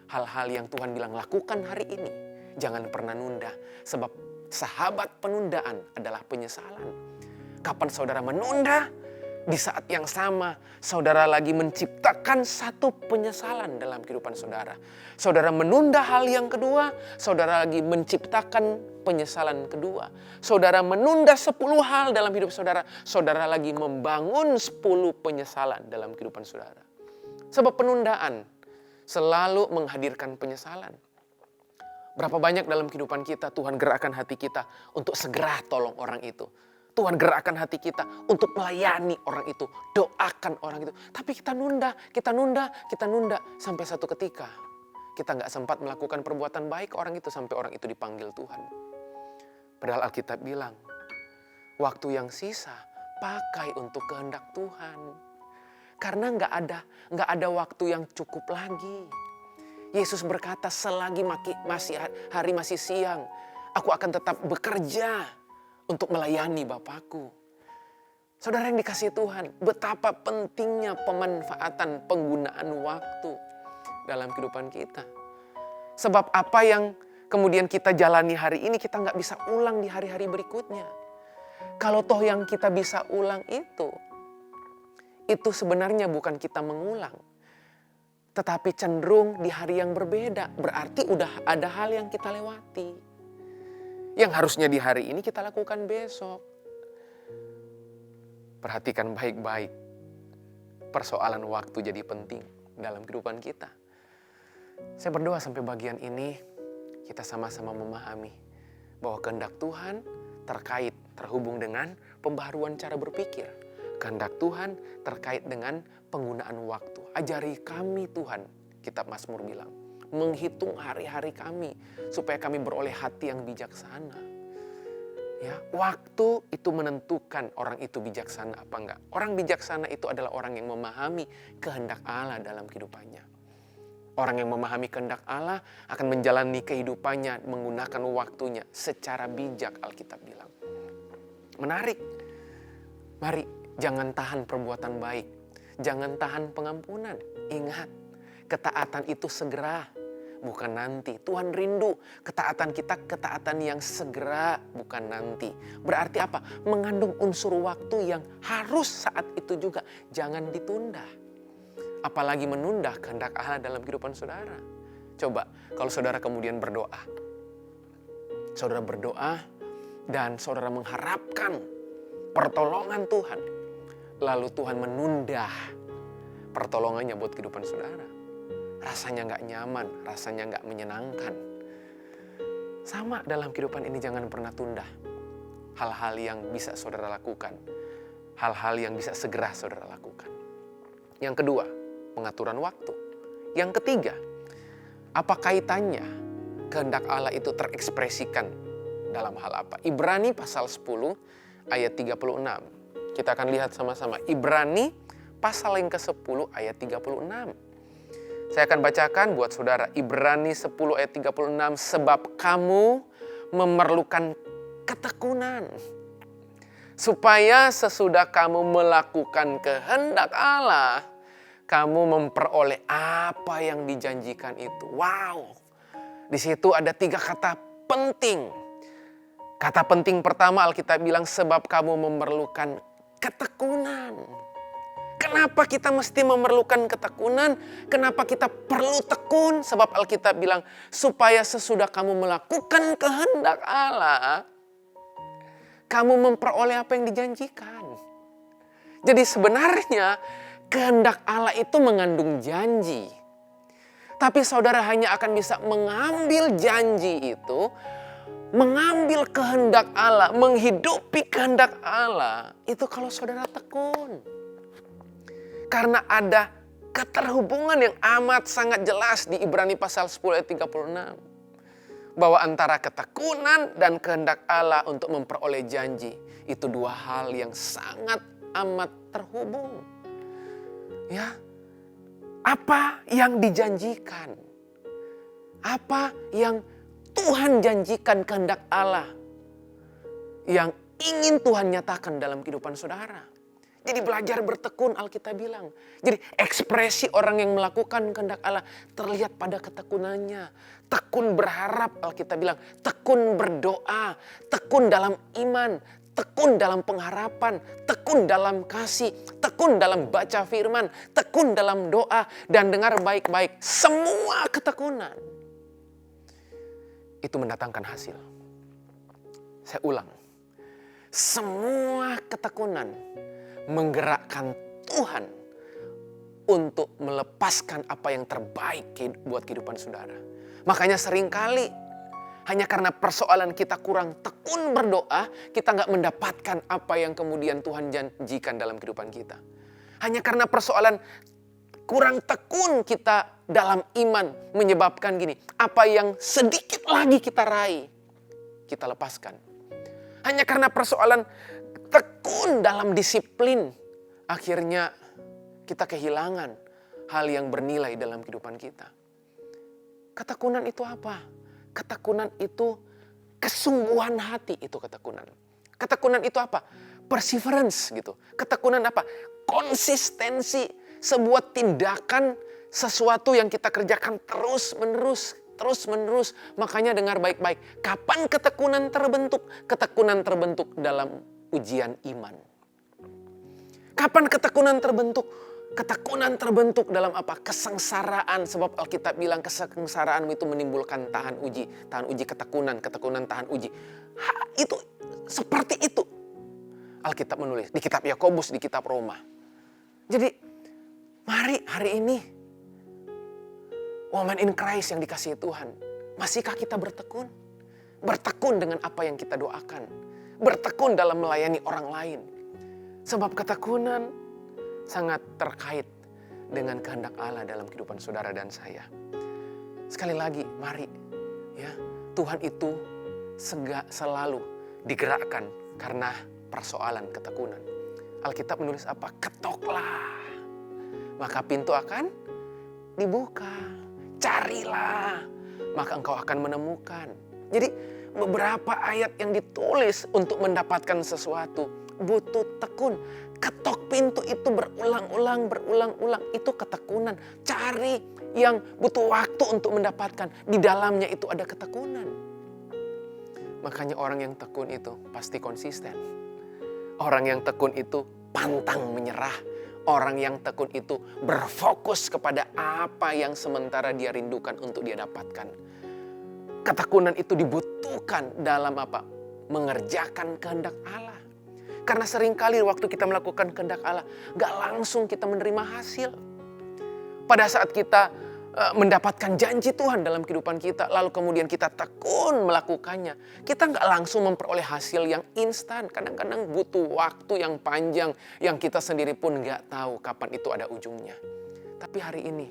hal-hal yang Tuhan bilang lakukan hari ini. Jangan pernah nunda. Sebab sahabat penundaan adalah penyesalan. Kapan saudara menunda? Di saat yang sama saudara lagi menciptakan satu penyesalan dalam kehidupan saudara. Saudara menunda hal yang kedua, saudara lagi menciptakan penyesalan kedua. Saudara menunda 10 hal dalam hidup saudara, saudara lagi membangun 10 penyesalan dalam kehidupan saudara. Sebab penundaan selalu menghadirkan penyesalan. Berapa banyak dalam kehidupan kita Tuhan gerakkan hati kita untuk segera tolong orang itu. Tuhan gerakkan hati kita untuk melayani orang itu, doakan orang itu. Tapi kita nunda. Sampai satu ketika kita nggak sempat melakukan perbuatan baik orang itu sampai orang itu dipanggil Tuhan. Padahal Alkitab bilang, waktu yang sisa pakai untuk kehendak Tuhan. Karena nggak ada waktu yang cukup lagi. Yesus berkata, selagi hari masih siang, aku akan tetap bekerja untuk melayani Bapakku. Saudara yang dikasihi Tuhan, betapa pentingnya pemanfaatan penggunaan waktu dalam kehidupan kita. Sebab apa yang kemudian kita jalani hari ini, kita nggak bisa ulang di hari-hari berikutnya. Kalau toh yang kita bisa ulang itu sebenarnya bukan kita mengulang. Tetapi cenderung di hari yang berbeda, berarti udah ada hal yang kita lewati. Yang harusnya di hari ini kita lakukan besok. Perhatikan baik-baik. Persoalan waktu jadi penting dalam kehidupan kita. Saya berdoa sampai bagian ini kita sama-sama memahami bahwa kehendak Tuhan terhubung dengan pembaharuan cara berpikir. Kehendak Tuhan terkait dengan penggunaan waktu. Ajari kami Tuhan, kitab Mazmur bilang, menghitung hari-hari kami supaya kami beroleh hati yang bijaksana. Ya, waktu itu menentukan orang itu bijaksana apa enggak. Orang bijaksana itu adalah orang yang memahami kehendak Allah dalam kehidupannya. Orang yang memahami kehendak Allah akan menjalani kehidupannya menggunakan waktunya secara bijak, Alkitab bilang. Menarik. Mari jangan tahan perbuatan baik. Jangan tahan pengampunan. Ingat, ketaatan itu segera, bukan nanti. Tuhan rindu ketaatan kita, ketaatan yang segera, bukan nanti. Berarti apa? Mengandung unsur waktu yang harus saat itu juga. Jangan ditunda. Apalagi menunda kehendak Allah dalam kehidupan saudara. Coba kalau saudara kemudian berdoa. Saudara berdoa dan saudara mengharapkan pertolongan Tuhan. Lalu Tuhan menunda pertolongannya buat kehidupan saudara. Rasanya nggak nyaman, rasanya nggak menyenangkan. Sama dalam kehidupan ini, jangan pernah tunda hal-hal yang bisa saudara lakukan. Hal-hal yang bisa segera saudara lakukan. Yang kedua, pengaturan waktu. Yang ketiga, apa kaitannya kehendak Allah itu terekspresikan dalam hal apa? Ibrani pasal 10 ayat 36. Kita akan lihat sama-sama. Ibrani pasal yang ke-10 ayat 36. Saya akan bacakan buat saudara. Ibrani 10 ayat 36. Sebab kamu memerlukan ketekunan, supaya sesudah kamu melakukan kehendak Allah, kamu memperoleh apa yang dijanjikan itu. Wow. Di situ ada 3 kata penting. Kata penting pertama Alkitab bilang sebab kamu memerlukan ketekunan. Kenapa kita mesti memerlukan ketekunan? Kenapa kita perlu tekun? Sebab Alkitab bilang supaya sesudah kamu melakukan kehendak Allah, kamu memperoleh apa yang dijanjikan. Jadi sebenarnya kehendak Allah itu mengandung janji. Tapi saudara hanya akan bisa mengambil janji itu, mengambil kehendak Allah, menghidupi kehendak Allah, itu kalau saudara tekun. Karena ada keterhubungan yang amat sangat jelas di Ibrani pasal 10 ayat 36. Bahwa antara ketekunan dan kehendak Allah untuk memperoleh janji, itu 2 hal yang sangat amat terhubung. Ya, apa yang dijanjikan? Apa yang Tuhan janjikan kehendak Allah yang ingin Tuhan nyatakan dalam kehidupan saudara? Jadi belajar bertekun, Alkitab bilang. Jadi ekspresi orang yang melakukan kehendak Allah terlihat pada ketekunannya. Tekun berharap, Alkitab bilang. Tekun berdoa, tekun dalam iman, tekun dalam pengharapan, tekun dalam kasih, tekun dalam baca firman, tekun dalam doa, dan dengar baik-baik. Semua ketekunan itu mendatangkan hasil. Saya ulang. Semua ketekunan menggerakkan Tuhan untuk melepaskan apa yang terbaik buat kehidupan saudara. Makanya seringkali hanya karena persoalan kita kurang tekun berdoa, kita nggak mendapatkan apa yang kemudian Tuhan janjikan dalam kehidupan kita. Hanya karena persoalan kurang tekun kita dalam iman menyebabkan gini, apa yang sedikit lagi kita raih, kita lepaskan. Hanya karena persoalan tekun dalam disiplin, akhirnya kita kehilangan hal yang bernilai dalam kehidupan kita. Ketekunan itu apa? Ketekunan itu kesungguhan hati, itu ketekunan. Ketekunan itu apa? Perseverance gitu. Ketekunan apa? Konsistensi, sebuah tindakan, sesuatu yang kita kerjakan terus menerus. Makanya dengar baik-baik. Kapan ketekunan terbentuk? Ketekunan terbentuk dalam ujian iman. Kapan ketekunan terbentuk? Ketekunan terbentuk dalam apa? Kesengsaraan. Sebab Alkitab bilang kesengsaraanmu itu menimbulkan tahan uji. Tahan uji ketekunan, ketekunan tahan uji. Itu seperti itu. Alkitab menulis di kitab Yakobus, di kitab Roma. Jadi mari hari ini woman in Christ yang dikasihi Tuhan, masihkah kita bertekun? Bertekun dengan apa yang kita doakan. Bertekun dalam melayani orang lain. Sebab ketekunan sangat terkait dengan kehendak Allah dalam kehidupan saudara dan saya. Sekali lagi, mari ya, Tuhan itu selalu digerakkan karena persoalan ketekunan. Alkitab menulis apa? Ketoklah, maka pintu akan dibuka. Carilah, maka engkau akan menemukan. Jadi beberapa ayat yang ditulis untuk mendapatkan sesuatu butuh tekun. Ketok pintu itu berulang-ulang. Itu ketekunan. Cari yang butuh waktu untuk mendapatkan. Di dalamnya itu ada ketekunan. Makanya orang yang tekun itu pasti konsisten. Orang yang tekun itu pantang menyerah. Orang yang tekun itu berfokus kepada apa yang sementara dia rindukan untuk dia dapatkan. Ketekunan itu dibutuhkan dalam apa? Mengerjakan kehendak Allah. Karena seringkali waktu kita melakukan kehendak Allah, gak langsung kita menerima hasil. Pada saat kita mendapatkan janji Tuhan dalam kehidupan kita, lalu kemudian kita tekun melakukannya, kita gak langsung memperoleh hasil yang instan. Kadang-kadang butuh waktu yang panjang, yang kita sendiri pun gak tahu kapan itu ada ujungnya. Tapi hari ini,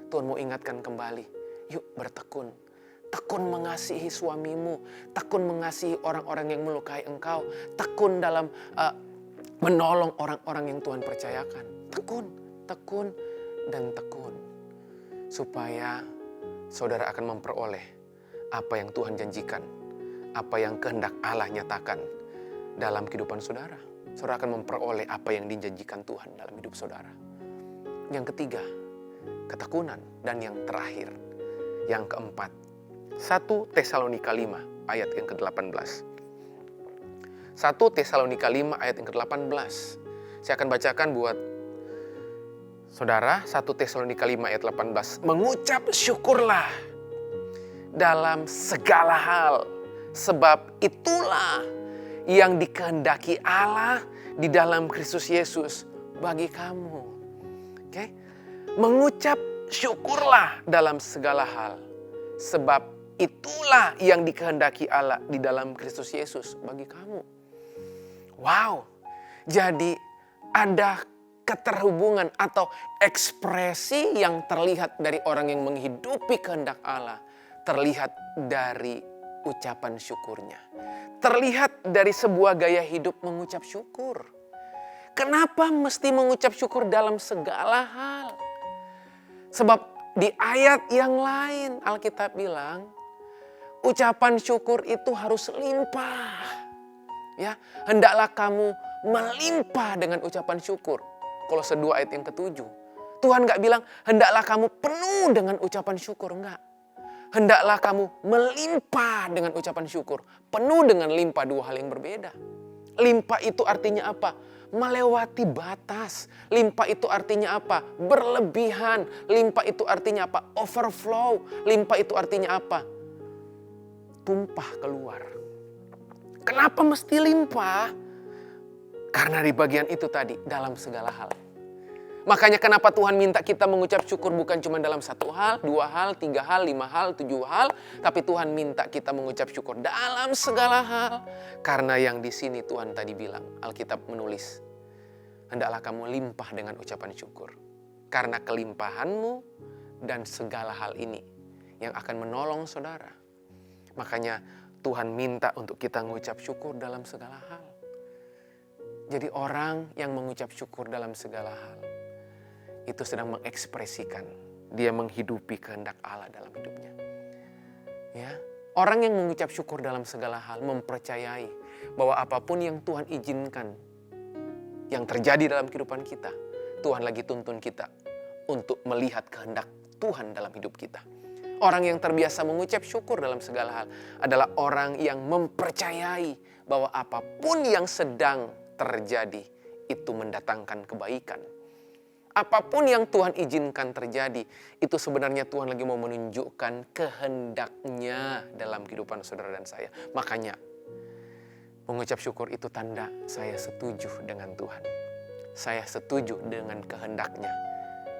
Tuhan mau ingatkan kembali, yuk bertekun. Tekun mengasihi suamimu, tekun mengasihi orang-orang yang melukai engkau, tekun dalam menolong orang-orang yang Tuhan percayakan. Tekun, dan tekun. Supaya saudara akan memperoleh apa yang Tuhan janjikan, apa yang kehendak Allah nyatakan dalam kehidupan saudara. Saudara akan memperoleh apa yang dijanjikan Tuhan dalam hidup saudara. Yang ketiga, ketekunan. Dan yang terakhir, yang keempat, 1 Tesalonika 5 ayat yang ke-18. 1 Tesalonika 5 ayat yang ke-18. Saya akan bacakan buat saudara. 1 Tesalonika 5 ayat 18. Mengucap syukurlah dalam segala hal, sebab itulah yang dikehendaki Allah di dalam Kristus Yesus bagi kamu. Oke? Mengucap syukurlah dalam segala hal, sebab itulah yang dikehendaki Allah di dalam Kristus Yesus bagi kamu. Wow, jadi ada keterhubungan atau ekspresi yang terlihat dari orang yang menghidupi kehendak Allah. Terlihat dari ucapan syukurnya. Terlihat dari sebuah gaya hidup mengucap syukur. Kenapa mesti mengucap syukur dalam segala hal? Sebab di ayat yang lain Alkitab bilang, ucapan syukur itu harus limpah. Ya, hendaklah kamu melimpah dengan ucapan syukur. Kolose 2 ayat yang ke-7. Tuhan gak bilang, hendaklah kamu penuh dengan ucapan syukur. Enggak. Hendaklah kamu melimpah dengan ucapan syukur. Penuh dengan limpah, dua hal yang berbeda. Limpah itu artinya apa? Melewati batas. Limpah itu artinya apa? Berlebihan. Limpah itu artinya apa? Overflow. Limpah itu artinya apa? Tumpah keluar. Kenapa mesti limpah? Karena di bagian itu tadi, dalam segala hal. Makanya kenapa Tuhan minta kita mengucap syukur bukan cuma dalam 1 hal, 2 hal, 3 hal, 5 hal, 7 hal. Tapi Tuhan minta kita mengucap syukur dalam segala hal. Karena yang di sini Tuhan tadi bilang, Alkitab menulis, hendaklah kamu limpah dengan ucapan syukur. Karena kelimpahanmu dan segala hal ini yang akan menolong saudara. Makanya Tuhan minta untuk kita mengucap syukur dalam segala hal. Jadi orang yang mengucap syukur dalam segala hal, itu sedang mengekspresikan, dia menghidupi kehendak Allah dalam hidupnya. Ya, orang yang mengucap syukur dalam segala hal mempercayai bahwa apapun yang Tuhan izinkan, yang terjadi dalam kehidupan kita, Tuhan lagi tuntun kita untuk melihat kehendak Tuhan dalam hidup kita. Orang yang terbiasa mengucap syukur dalam segala hal adalah orang yang mempercayai bahwa apapun yang sedang terjadi itu mendatangkan kebaikan. Apapun yang Tuhan izinkan terjadi, itu sebenarnya Tuhan lagi mau menunjukkan kehendaknya dalam kehidupan saudara dan saya. Makanya mengucap syukur itu tanda saya setuju dengan Tuhan. Saya setuju dengan kehendaknya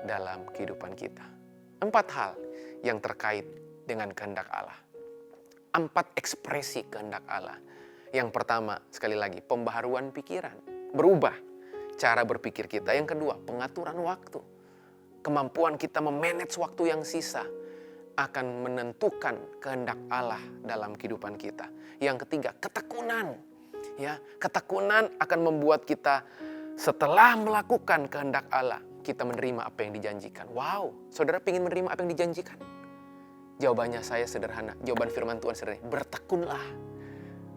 dalam kehidupan kita. 4 hal yang terkait dengan kehendak Allah. 4 ekspresi kehendak Allah. Yang pertama, sekali lagi, pembaharuan pikiran. Berubah cara berpikir kita. Yang kedua, pengaturan waktu. Kemampuan kita memanage waktu yang sisa akan menentukan kehendak Allah dalam kehidupan kita. Yang ketiga, ketekunan. Ya, ketekunan akan membuat kita setelah melakukan kehendak Allah, kita menerima apa yang dijanjikan. Wow, saudara ingin menerima apa yang dijanjikan? Jawabannya saya sederhana, jawaban firman Tuhan sederhana, bertekunlah.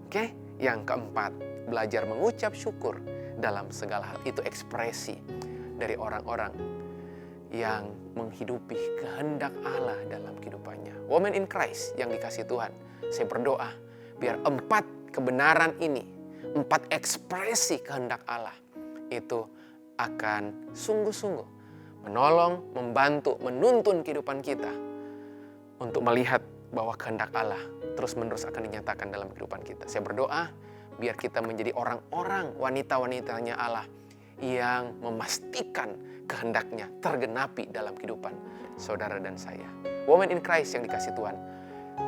Oke, yang keempat, belajar mengucap syukur dalam segala hal. Itu ekspresi dari orang-orang yang menghidupi kehendak Allah dalam kehidupannya. Woman in Christ yang dikasihi Tuhan, saya berdoa biar 4 kebenaran ini, 4 ekspresi kehendak Allah itu akan sungguh-sungguh menolong, membantu, menuntun kehidupan kita untuk melihat bahwa kehendak Allah terus-menerus akan dinyatakan dalam kehidupan kita. Saya berdoa biar kita menjadi orang-orang, wanita-wanitanya Allah yang memastikan kehendaknya tergenapi dalam kehidupan saudara dan saya. Woman in Christ yang dikasihi Tuhan,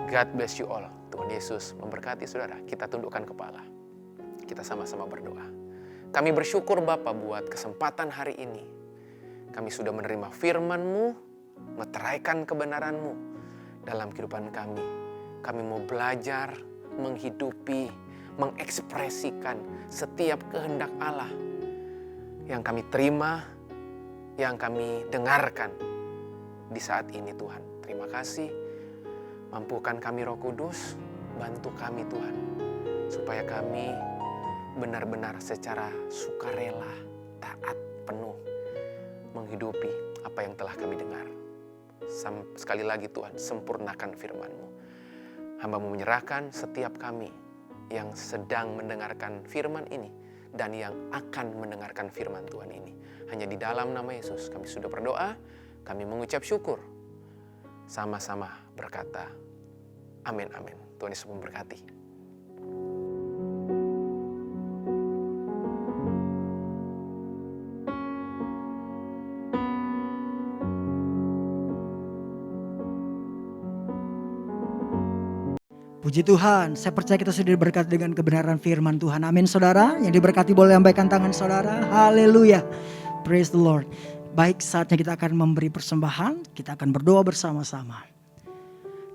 God bless you all. Tuhan Yesus memberkati saudara. Kita tundukkan kepala. Kita sama-sama berdoa. Kami bersyukur Bapa buat kesempatan hari ini. Kami sudah menerima firman-Mu, meteraikan kebenaran-Mu dalam kehidupan kami. Kami mau belajar, menghidupi, mengekspresikan setiap kehendak Allah yang kami terima, yang kami dengarkan di saat ini Tuhan. Terima kasih. Mampukan kami Roh Kudus, bantu kami Tuhan, supaya kami benar-benar secara sukarela, taat, penuh, menghidupi apa yang telah kami dengar. Sekali lagi Tuhan, sempurnakan firman-Mu. Hamba-Mu menyerahkan setiap kami yang sedang mendengarkan firman ini dan yang akan mendengarkan firman Tuhan ini. Hanya di dalam nama Yesus kami sudah berdoa, kami mengucap syukur. Sama-sama berkata, amin, amin. Tuhan Yesus memberkati. Puji Tuhan, saya percaya kita sudah diberkati dengan kebenaran firman Tuhan. Amin saudara, yang diberkati boleh lambaikan tangan saudara. Haleluya, praise the Lord. Baik, saatnya kita akan memberi persembahan, kita akan berdoa bersama-sama.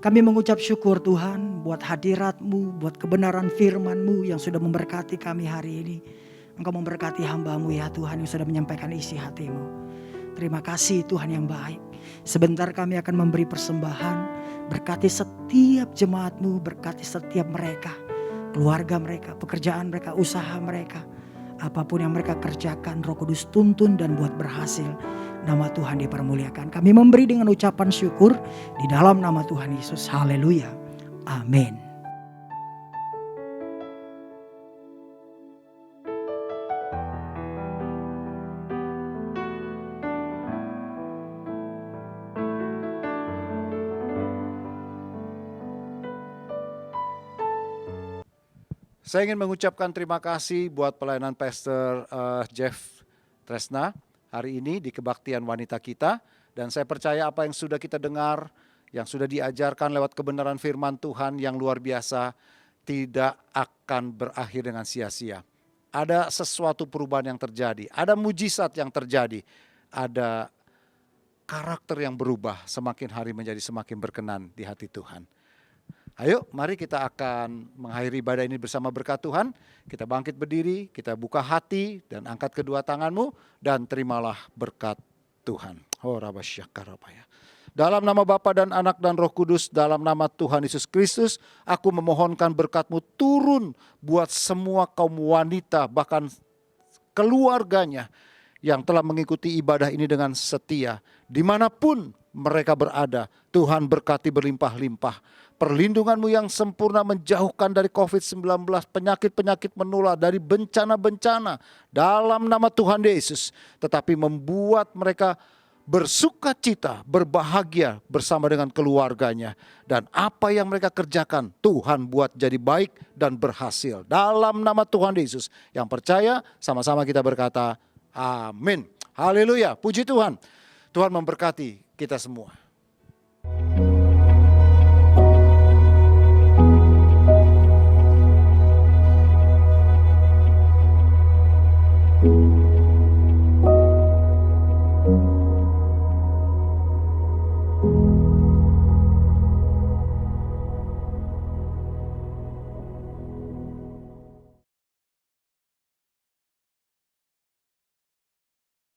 Kami mengucap syukur Tuhan buat hadirat-Mu, buat kebenaran firman-Mu yang sudah memberkati kami hari ini. Engkau memberkati hamba-Mu ya Tuhan yang sudah menyampaikan isi hati-Mu. Terima kasih Tuhan yang baik. Sebentar kami akan memberi persembahan. Berkati setiap jemaat-Mu, berkati setiap mereka, keluarga mereka, pekerjaan mereka, usaha mereka. Apapun yang mereka kerjakan, Roh Kudus tuntun dan buat berhasil. Nama Tuhan dipermuliakan. Kami memberi dengan ucapan syukur di dalam nama Tuhan Yesus. Haleluya. Amin. Saya ingin mengucapkan terima kasih buat pelayanan Pastor Jeff Tresna hari ini di kebaktian wanita kita. Dan saya percaya apa yang sudah kita dengar, yang sudah diajarkan lewat kebenaran firman Tuhan yang luar biasa, tidak akan berakhir dengan sia-sia. Ada sesuatu perubahan yang terjadi, ada mujizat yang terjadi, ada karakter yang berubah semakin hari menjadi semakin berkenan di hati Tuhan. Ayo, mari kita akan mengakhiri ibadah ini bersama berkat Tuhan. Kita bangkit berdiri, kita buka hati dan angkat kedua tanganmu dan terimalah berkat Tuhan. Dalam nama Bapa dan Anak dan Roh Kudus, dalam nama Tuhan Yesus Kristus, aku memohonkan berkat-Mu turun buat semua kaum wanita, bahkan keluarganya yang telah mengikuti ibadah ini dengan setia. Dimanapun mereka berada, Tuhan berkati berlimpah-limpah. Perlindungan-Mu yang sempurna menjauhkan dari COVID-19, penyakit-penyakit menular, dari bencana-bencana dalam nama Tuhan Yesus. Tetapi membuat mereka bersuka cita, berbahagia bersama dengan keluarganya. Dan apa yang mereka kerjakan, Tuhan buat jadi baik dan berhasil. Dalam nama Tuhan Yesus. Yang percaya, sama-sama kita berkata, amin. Haleluya, puji Tuhan. Tuhan memberkati kita semua.